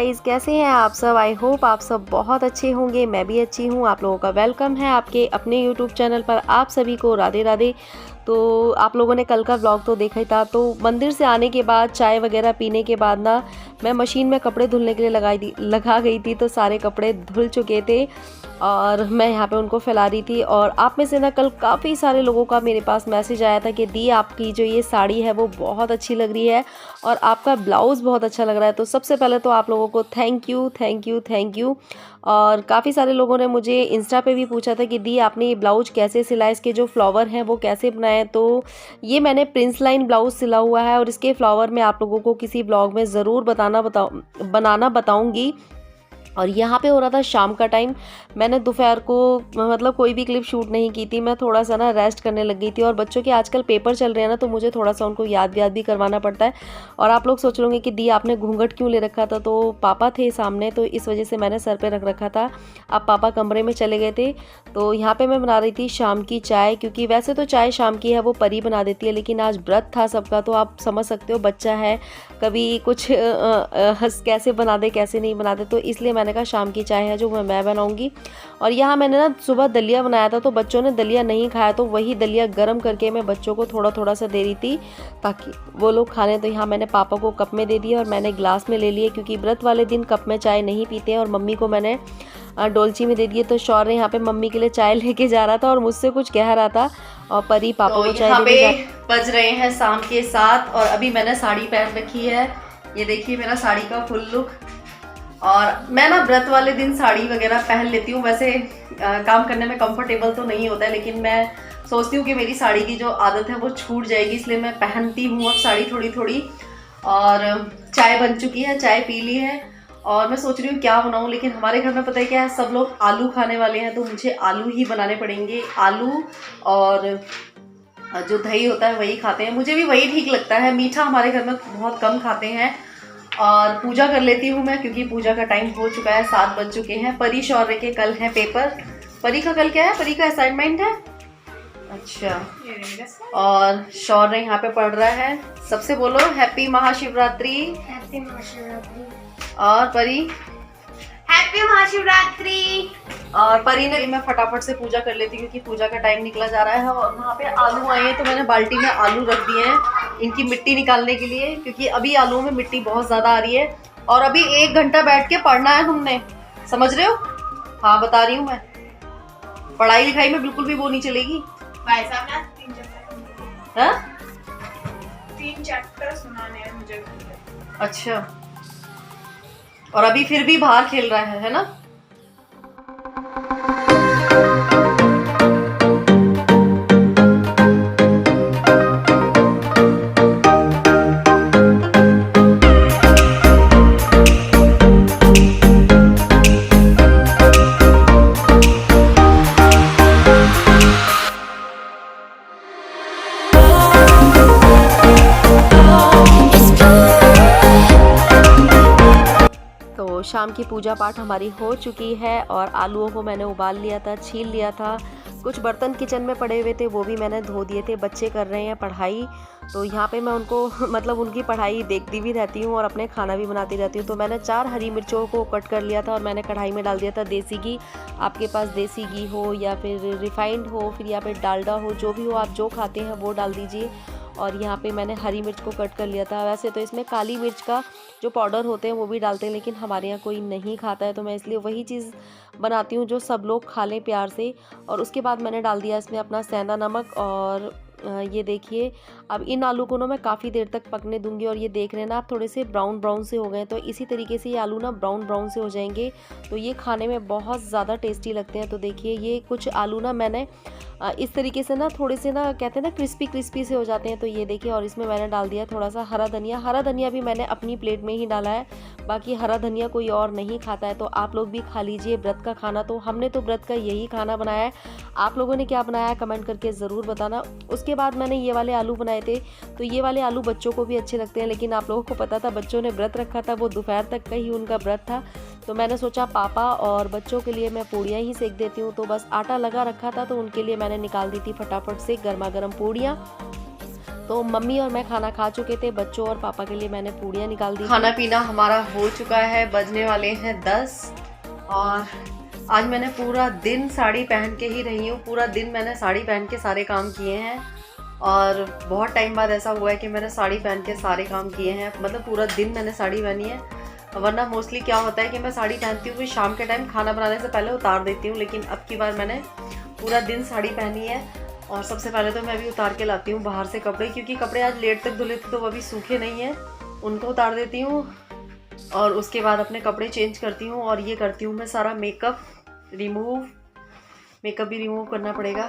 Guys, कैसे हैं आप सब। आई होप आप सब बहुत अच्छे होंगे। मैं भी अच्छी हूँ। आप लोगों का वेलकम है आपके अपने यूट्यूब चैनल पर। आप सभी को राधे राधे। तो आप लोगों ने कल का व्लॉग तो देखा ही था। तो मंदिर से आने के बाद चाय वगैरह पीने के बाद ना मैं मशीन में कपड़े धुलने के लिए लगा गई थी। तो सारे कपड़े धुल चुके थे और मैं यहाँ पे उनको फैला रही थी। और आप में से ना कल काफ़ी सारे लोगों का मेरे पास मैसेज आया था कि दी आपकी जो ये साड़ी है वो बहुत अच्छी लग रही है और आपका ब्लाउज़ बहुत अच्छा लग रहा है। तो सबसे पहले तो आप लोगों को thank you thank you thank you. और काफ़ी सारे लोगों ने मुझे इंस्टा पे भी पूछा था कि दी आपने ये ब्लाउज कैसे सिला, इसके जो फ्लावर हैं वो कैसे बनाए। तो ये मैंने प्रिंस लाइन ब्लाउज सिला हुआ है और इसके फ्लावर मैं आप लोगों को किसी ब्लॉग में ज़रूर बनाना बताऊँगी। और यहाँ पे हो रहा था शाम का टाइम। मैंने दोपहर को मतलब कोई भी क्लिप शूट नहीं की थी। मैं थोड़ा सा ना रेस्ट करने लग गई थी। और बच्चों के आजकल पेपर चल रहे हैं ना, तो मुझे थोड़ा सा उनको याद भी करवाना पड़ता है। और आप लोग सोच रहे कि दी आपने घूंघट क्यों ले रखा था। तो पापा थे सामने, तो इस वजह से मैंने सर पे रख रखा था। अब पापा कमरे में चले गए थे। तो यहाँ पर मैं बना रही थी शाम की चाय, क्योंकि वैसे तो चाय शाम की है वो परी बना देती है, लेकिन आज व्रत था सबका। तो आप समझ सकते हो बच्चा है, कभी कुछ कैसे बना दे कैसे नहीं बना दे। तो इसलिए मैंने कहा शाम की चाय है जो मैं बनाऊंगी। और यहाँ मैंने ना सुबह दलिया बनाया था, तो बच्चों ने दलिया नहीं खाया, तो वही दलिया गरम करके मैं बच्चों को थोड़ा थोड़ा सा दे रही थी ताकि वो लोग खा लें। तो यहाँ मैंने पापा को कप में दे दिया और मैंने ग्लास में ले लिए, क्योंकि व्रत वाले दिन कप में चाय नहीं पीते हैं। और मम्मी को मैंने डोलची में दे दिए। तो शौर्य यहाँ पे मम्मी के लिए चाय लेके जा रहा था और मुझसे कुछ कह रहा था और परी पापा को चाय दे। बज रहे हैं शाम के 7 और अभी मैंने साड़ी पहन रखी है। ये देखिए मेरा साड़ी का फुल लुक। और मैं ना व्रत वाले दिन साड़ी वगैरह पहन लेती हूँ। वैसे काम करने में कंफर्टेबल तो नहीं होता है, लेकिन मैं सोचती हूँ कि मेरी साड़ी की जो आदत है वो छूट जाएगी, इसलिए मैं पहनती हूँ अब साड़ी थोड़ी थोड़ी। और चाय बन चुकी है, चाय पी ली है और मैं सोच रही हूँ क्या बनाऊँ। लेकिन हमारे घर में पता है क्या है, सब लोग आलू खाने वाले हैं, तो मुझे आलू ही बनाने पड़ेंगे। आलू और जो दही होता है वही खाते हैं, मुझे भी वही ठीक लगता है। मीठा हमारे घर में बहुत कम खाते हैं। और पूजा कर लेती हूँ मैं, क्योंकि पूजा का टाइम हो चुका है, 7 बज चुके हैं। परी शौर्य के कल है पेपर। परी का कल क्या है? परी का असाइनमेंट है। अच्छा। और शौर्य यहाँ पे पढ़ रहा है। सबसे बोलो हैप्पी महाशिवरात्रि। हैप्पी महाशिवरात्रि। और परी हैप्पी महाशिवरात्रि। और परी ने मैं फटाफट से पूजा कर लेती हूँ, क्योंकि पूजा का टाइम निकला जा रहा है। और वहाँ पे आलू आए हैं, तो मैंने बाल्टी में आलू रख दिए हैं इनकी मिट्टी निकालने के लिए, क्योंकि अभी आलूओं में मिट्टी बहुत ज़्यादा आ रही है। और अभी 1 घंटा बैठ के पढ़ना है तुमने, समझ रहे हो? हाँ बता रही हूँ मैं, पढ़ाई लिखाई में बिल्कुल भी वो नहीं चलेगी। भाई साहब ना 3 चैप्टर सुनाने हैं मुझे। अच्छा। और अभी फिर भी बाहर खेल रहा है ना? तो शाम की पूजा पाठ हमारी हो चुकी है और आलूओं को मैंने उबाल लिया था, छील लिया था। कुछ बर्तन किचन में पड़े हुए थे, वो भी मैंने धो दिए थे। बच्चे कर रहे हैं पढ़ाई, तो यहाँ पे मैं उनको मतलब उनकी पढ़ाई देखती भी रहती हूँ और अपने खाना भी बनाती रहती हूँ। तो मैंने 4 हरी मिर्चों को कट कर लिया था और मैंने कढ़ाई में डाल दिया था देसी घी। आपके पास देसी घी हो या फिर रिफाइंड हो, फिर या फिर डालडा हो, जो भी हो आप जो खाते हैं वो डाल दीजिए। और यहाँ पे मैंने हरी मिर्च को कट कर लिया था। वैसे तो इसमें काली मिर्च का जो पाउडर होते हैं वो भी डालते हैं, लेकिन हमारे यहाँ कोई नहीं खाता है, तो मैं इसलिए वही चीज़ बनाती हूँ जो सब लोग खा लें प्यार से। और उसके बाद मैंने डाल दिया इसमें अपना सेंधा नमक। और ये देखिए अब इन आलू को ना मैं काफ़ी देर तक पकने दूंगी। और ये देख रहे हैं ना आप, थोड़े से ब्राउन ब्राउन से हो गए, तो इसी तरीके से ये आलू ना ब्राउन ब्राउन से हो जाएंगे, तो ये खाने में बहुत ज़्यादा टेस्टी लगते हैं। तो देखिए ये कुछ आलू ना मैंने इस तरीके से ना थोड़े से ना कहते हैं ना क्रिस्पी क्रिस्पी से हो जाते हैं। तो ये देखिए, और इसमें मैंने डाल दिया थोड़ा सा हरा धनिया। हरा धनिया भी मैंने अपनी प्लेट में ही डाला है, बाकी हरा धनिया कोई और नहीं खाता है। तो आप लोग भी खा लीजिए व्रत का खाना। तो हमने तो व्रत का यही खाना बनाया है, आप लोगों ने क्या बनाया है कमेंट करके ज़रूर बताना। उसके बाद मैंने ये वाले आलू बनाए थे, तो ये वाले आलू बच्चों को भी अच्छे लगते हैं, लेकिन आप लोगों को पता था बच्चों ने व्रत रखा था, वो दोपहर तक का ही उनका व्रत था। तो मैंने सोचा पापा और बच्चों के लिए मैं पूड़ियाँ ही सेक देती हूँ। तो बस आटा लगा रखा था, तो उनके लिए मैंने निकाल दी थी फटाफट से गर्मा गर्म पूड़ियाँ। तो मम्मी और मैं खाना खा चुके थे, बच्चों और पापा के लिए मैंने पूड़ियाँ निकाल दी। खाना पीना हमारा हो चुका है, बजने वाले हैं 10 और आज मैंने पूरा दिन साड़ी पहन के ही रही हूँ। पूरा दिन मैंने साड़ी पहन के सारे काम किए हैं और बहुत टाइम बाद ऐसा हुआ है कि मैंने साड़ी पहन के सारे काम किए हैं। मतलब पूरा दिन मैंने साड़ी पहनी है, वरना मोस्टली क्या होता है कि मैं साड़ी पहनती हूँ फिर शाम के टाइम खाना बनाने से पहले उतार देती हूँ, लेकिन अब की बार मैंने पूरा दिन साड़ी पहनी है। और सबसे पहले तो मैं अभी उतार के लाती हूँ बाहर से कपड़े, क्योंकि कपड़े आज लेट तक धुले थे तो वो अभी सूखे नहीं हैं, उनको उतार देती हूँ और उसके बाद अपने कपड़े चेंज करती हूँ और ये करती हूँ मैं सारा मेकअप भी रिमूव करना पड़ेगा।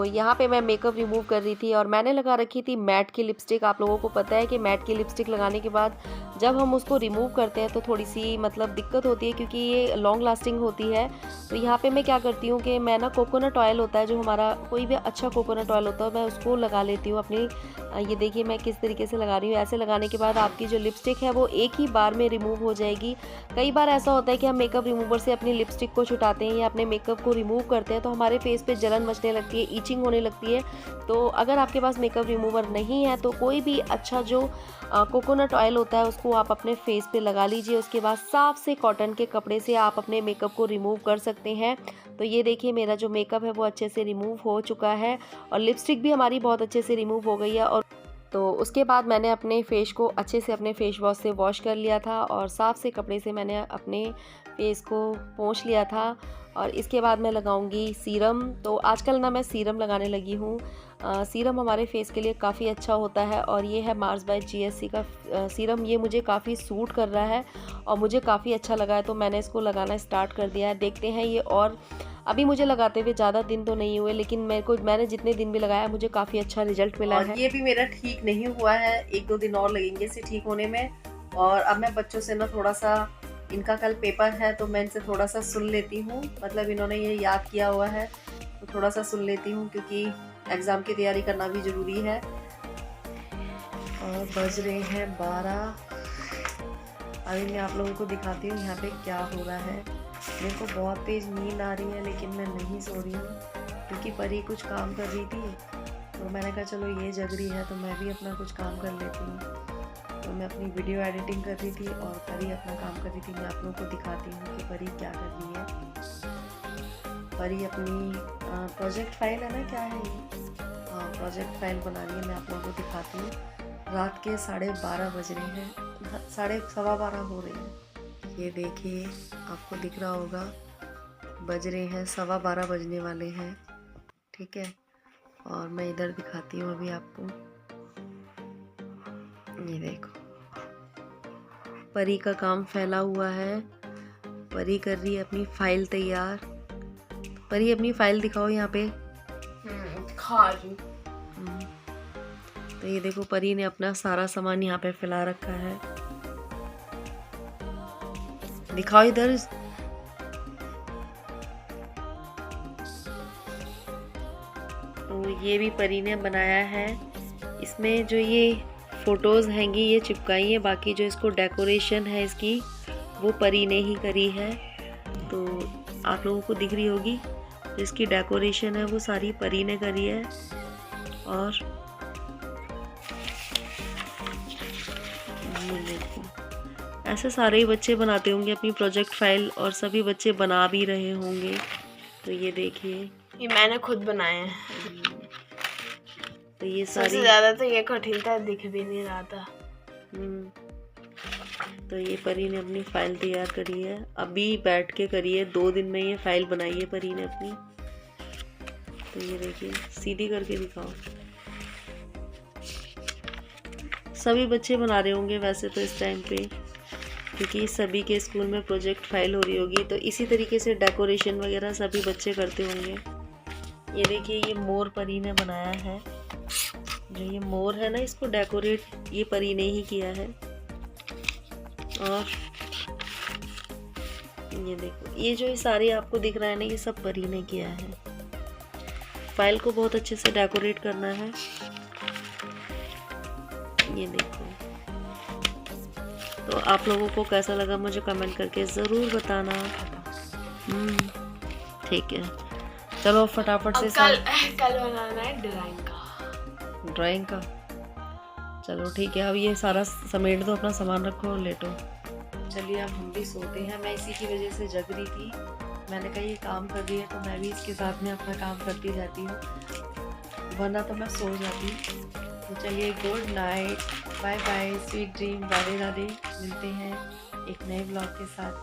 यहाँ पे मैं मेकअप रिमूव कर रही थी और मैंने लगा रखी थी मैट की लिपस्टिक। आप लोगों को पता है कि मैट की लिपस्टिक लगाने के बाद जब हम उसको रिमूव करते हैं तो थोड़ी सी मतलब दिक्कत होती है, क्योंकि ये लॉन्ग लास्टिंग होती है। तो यहाँ पे मैं क्या करती हूँ कि मैं ना कोकोनट ऑयल होता है, जो हमारा कोई भी अच्छा कोकोनट ऑयल होता है, मैं उसको लगा लेती हूँ अपनी। ये देखिए मैं किस तरीके से लगा रही हूँ। ऐसे लगाने के बाद आपकी जो लिपस्टिक है वो एक ही बार में रिमूव हो जाएगी। कई बार ऐसा होता है कि हम मेकअप रिमूवर से अपनी लिपस्टिक को छुटाते हैं या अपने मेकअप को रिमूव करते हैं तो हमारे फेस पे जलन मचने लगती है, ईचिंग होने लगती है। तो अगर आपके पास मेकअप रिमूवर नहीं है तो कोई भी अच्छा जो कोकोनट ऑयल होता है उसको आप अपने फेस पे लगा लीजिए। उसके बाद साफ से कॉटन के कपड़े से आप अपने मेकअप को रिमूव कर सकते हैं। तो ये देखिए मेरा जो मेकअप है वो अच्छे से रिमूव हो चुका है और लिपस्टिक भी हमारी बहुत अच्छे से रिमूव हो गई है। और तो उसके बाद मैंने अपने फेस को अच्छे से अपने फेस वॉश से वॉश कर लिया था और साफ़ से कपड़े से मैंने अपने फेस को पोंछ लिया था। और इसके बाद मैं लगाऊंगी सीरम। तो आजकल ना मैं सीरम लगाने लगी हूँ। सीरम हमारे फेस के लिए काफ़ी अच्छा होता है और ये है मार्स बाय GSC का सीरम। ये मुझे काफ़ी सूट कर रहा है और मुझे काफ़ी अच्छा लगा है, तो मैंने इसको लगाना स्टार्ट कर दिया है। देखते हैं ये, और अभी मुझे लगाते हुए ज़्यादा दिन तो नहीं हुए, लेकिन मैंने जितने दिन भी लगाया मुझे काफ़ी अच्छा रिजल्ट मिला है। ये भी मेरा ठीक नहीं हुआ है, 1-2 दिन और लगेंगे इसे ठीक होने में। और अब मैं बच्चों से ना थोड़ा सा, इनका कल पेपर है तो मैं इनसे थोड़ा सा सुन लेती हूँ। मतलब इन्होंने ये याद किया हुआ है तो थोड़ा सा सुन लेती हूँ, क्योंकि एग्ज़ाम की तैयारी करना भी ज़रूरी है। और बज रहे हैं 12। अभी मैं आप लोगों को दिखाती हूँ यहाँ पे क्या हो रहा है। मेरे को बहुत तेज़ नींद आ रही है लेकिन मैं नहीं सो रही हूँ, क्योंकि परी कुछ काम कर रही थी तो मैंने कहा चलो ये जग रही है तो मैं भी अपना कुछ काम कर लेती हूँ। तो मैं अपनी वीडियो एडिटिंग कर रही थी और परी अपना काम कर रही थी। मैं आप लोगों को दिखाती हूँ कि परी क्या कर रही है। परी अपनी प्रोजेक्ट फाइल है ना, क्या है ये, हाँ प्रोजेक्ट फाइल बना रही है। मैं आप लोगों को दिखाती हूँ। रात के 12:30 बज रहे हैं, 12:15 हो रहे हैं। ये देखिए आपको दिख रहा होगा, बज रहे हैं 12:15 बजने वाले हैं, ठीक है। और मैं इधर दिखाती हूँ अभी आपको। ये देखो परी का काम फैला हुआ है। परी कर रही है अपनी फाइल तैयार। परी अपनी फाइल दिखाओ यहाँ पे। तो ये देखो परी ने अपना सारा सामान यहाँ पे फैला रखा है। दिखाओ इधर। तो ये भी परी ने बनाया है। इसमें जो ये फ़ोटोज़ हैंगी ये चिपकाई है, बाकी जो इसको डेकोरेशन है इसकी वो परी ने ही करी है। तो आप लोगों को दिख रही होगी, जो इसकी डेकोरेशन है वो सारी परी ने करी है। और ये देखो ऐसे सारे ही बच्चे बनाते होंगे अपनी प्रोजेक्ट फाइल और सभी बच्चे बना भी रहे होंगे। तो ये देखिए ये मैंने खुद बनाए हैं। तो ये सारी सबसे ज़्यादा तो ये कठिन था, दिख भी नहीं रहा था। तो ये परी ने अपनी फाइल तैयार करी है, अभी बैठ के करी है। 2 दिन में ये फाइल बनाई है परी ने अपनी। तो ये देखिए सीधी करके दिखाओ। सभी बच्चे बना रहे होंगे वैसे तो इस टाइम पे, क्योंकि सभी के स्कूल में प्रोजेक्ट फाइल हो रही होगी। तो इसी तरीके से डेकोरेशन वगैरह सभी बच्चे करते होंगे। ये देखिए ये मोर परी ने बनाया है। जो ये मोर है ना, इसको डेकोरेट ये परी ने ही किया है। और ये देखो ये जो सारे आपको दिख रहा है ना, ये सब परी ने किया है। फाइल को बहुत अच्छे से डेकोरेट करना है। ये देखो। तो आप लोगों को कैसा लगा मुझे कमेंट करके ज़रूर बताना। ठीक है, चलो फटाफट से कल बनाना है ड्राइंग का। चलो ठीक है, अब ये सारा समेट दो, अपना सामान रखो और लेटो। चलिए अब हम भी सोते हैं। मैं इसी की वजह से जग रही थी। मैंने कहा ये काम कर रही है तो मैं भी इसके साथ में अपना काम करती जाती हूँ, वरना तो मैं सो जाती। तो चलिए good night, bye bye, sweet dream, Radhe Radhe. मिलते हैं एक नए ब्लॉग के साथ।